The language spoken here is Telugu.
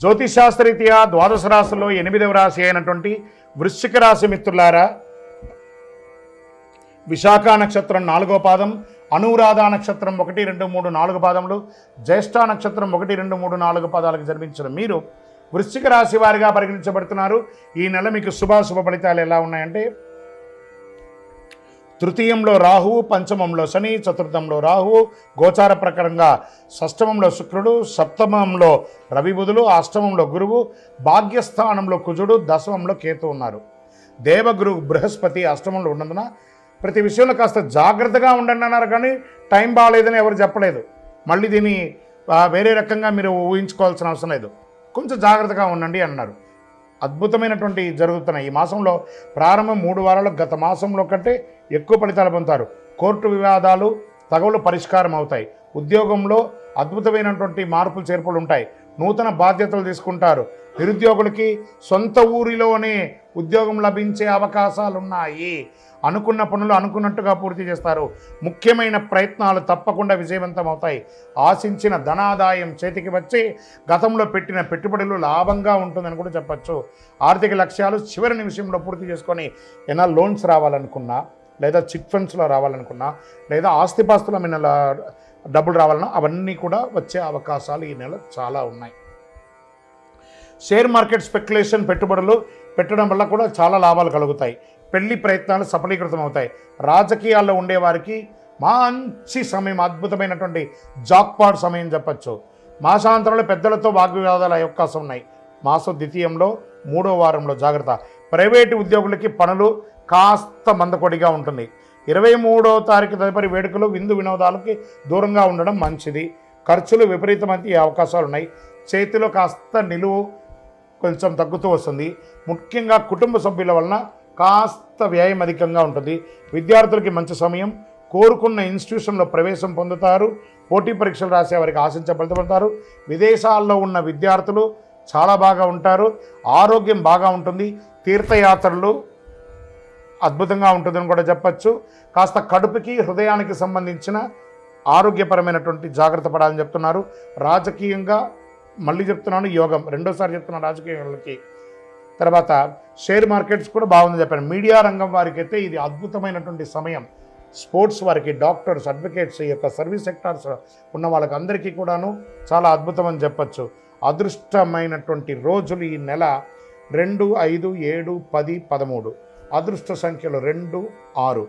జ్యోతిశాస్త్రరీత్యా ద్వాదశ రాశుల్లో 8వ రాశి అయినటువంటి వృశ్చిక రాశి మిత్రులారా, విశాఖ నక్షత్రం 4వ పాదం, అనురాధ నక్షత్రం 1, 2, 3, 4 పాదములు, జ్యేష్ఠ నక్షత్రం 1, 2, 3, 4 పాదాలకు జన్మించిన మీరు వృశ్చిక రాశి వారిగా పరిగణించబడుతున్నారు. ఈ నెల మీకు శుభాశుభ ఫలితాలు ఎలా ఉన్నాయంటే, తృతీయంలో రాహువు, పంచమంలో శని, చతుర్థంలో రాహువు, గోచార ప్రకారంగా షష్టమంలో శుక్రుడు, సప్తమంలో రవి బుధులు, అష్టమంలో గురువు, భాగ్యస్థానంలో కుజుడు, దశమంలో కేతు ఉన్నారు. దేవగురు బృహస్పతి అష్టమంలో ఉన్నందున ప్రతి విషయంలో కాస్త జాగ్రత్తగా ఉండండి అన్నారు, కానీ టైం బాగాలేదని ఎవరు చెప్పలేదు. మళ్ళీ దీన్ని వేరే రకంగా మీరు ఊహించుకోవాల్సిన అవసరం లేదు, కొంచెం జాగ్రత్తగా ఉండండి అన్నారు. అద్భుతమైనటువంటి జరుగుతున్నాయి. ఈ మాసంలో ప్రారంభం 3 వారాలు గత మాసంలో కంటే ఎక్కువ ఫలితాలు పొందుతారు. కోర్టు వివాదాలు తగవులు పరిష్కారం అవుతాయి. ఉద్యోగంలో అద్భుతమైనటువంటి మార్పులు చేర్పులు ఉంటాయి. నూతన బాధ్యతలు తీసుకుంటారు. నిరుద్యోగులకి సొంత ఊరిలోనే ఉద్యోగం లభించే అవకాశాలు ఉన్నాయి. అనుకున్న పనులు అనుకున్నట్టుగా పూర్తి చేస్తారు. ముఖ్యమైన ప్రయత్నాలు తప్పకుండా విజయవంతం అవుతాయి. ఆశించిన ధనాదాయం చేతికి వచ్చి గతంలో పెట్టిన పెట్టుబడులు లాభంగా ఉంటుందని కూడా చెప్పచ్చు. ఆర్థిక లక్ష్యాలు చివరి నిమిషంలో పూర్తి చేసుకొని ఏమైనా లోన్స్ రావాలనుకున్నా, లేదా చిట్ ఫండ్స్లో రావాలనుకున్నా, లేదా ఆస్తిపాస్తుల మీద డబ్బులు రావాలన్నా అవన్నీ కూడా వచ్చే అవకాశాలు ఈ నెల చాలా ఉన్నాయి. షేర్ మార్కెట్ స్పెక్యులేషన్ పెట్టుబడులు పెట్టడం వల్ల కూడా చాలా లాభాలు కలుగుతాయి. పెళ్లి ప్రయత్నాలు సఫలీకృతం అవుతాయి. రాజకీయాల్లో ఉండేవారికి మంచి సమయం, అద్భుతమైనటువంటి జాక్పాట్ సమయం చెప్పచ్చు. మాసాంతరంలో పెద్దలతో వాగ్వివాదాలు అయ్యే అవకాశం ఉన్నాయి. మాసం ద్వితీయంలో 3వ వారంలో జాగ్రత్త. ప్రైవేటు ఉద్యోగులకి పనులు కాస్త మందకొడిగా ఉంటుంది. 23వ తారీఖు తదుపరి వేడుకలు, విందు వినోదాలకి దూరంగా ఉండడం మంచిది. ఖర్చులు విపరీతమయ్యే అవకాశాలు ఉన్నాయి. చేతిలో కాస్త నిలువు కొంచెం తగ్గుతూ వస్తుంది. ముఖ్యంగా కుటుంబ సభ్యుల వలన కాస్త వ్యయం అధికంగా ఉంటుంది. విద్యార్థులకి మంచి సమయం. కోరుకున్న ఇన్స్టిట్యూషన్లో ప్రవేశం పొందుతారు. పోటీ పరీక్షలు రాసే వారికి ఆశించే ఫలితపడతారు. విదేశాల్లో ఉన్న విద్యార్థులు చాలా బాగా ఉంటారు. ఆరోగ్యం బాగా ఉంటుంది. తీర్థయాత్రలు అద్భుతంగా ఉంటుందని కూడా చెప్పచ్చు. కాస్త కడుపుకి హృదయానికి సంబంధించిన ఆరోగ్యపరమైనటువంటి జాగ్రత్త పడాలని చెప్తున్నారు. రాజకీయంగా మళ్ళీ చెప్తున్నాను, యోగం రెండోసారి చెప్తున్నాను రాజకీయాలకి. తర్వాత షేర్ మార్కెట్స్ కూడా బాగుందని చెప్పాను. మీడియా రంగం వారికి అయితే ఇది అద్భుతమైనటువంటి సమయం. స్పోర్ట్స్ వారికి, డాక్టర్స్, అడ్వకేట్స్, ఈ యొక్క సర్వీస్ సెక్టార్స్ ఉన్న వాళ్ళకి అందరికీ కూడాను చాలా అద్భుతం అని చెప్పచ్చు. అదృష్టమైనటువంటి రోజులు ఈ నెల 2, 5, 7, 10, 13. అదృష్ట సంఖ్యలు 2, 6.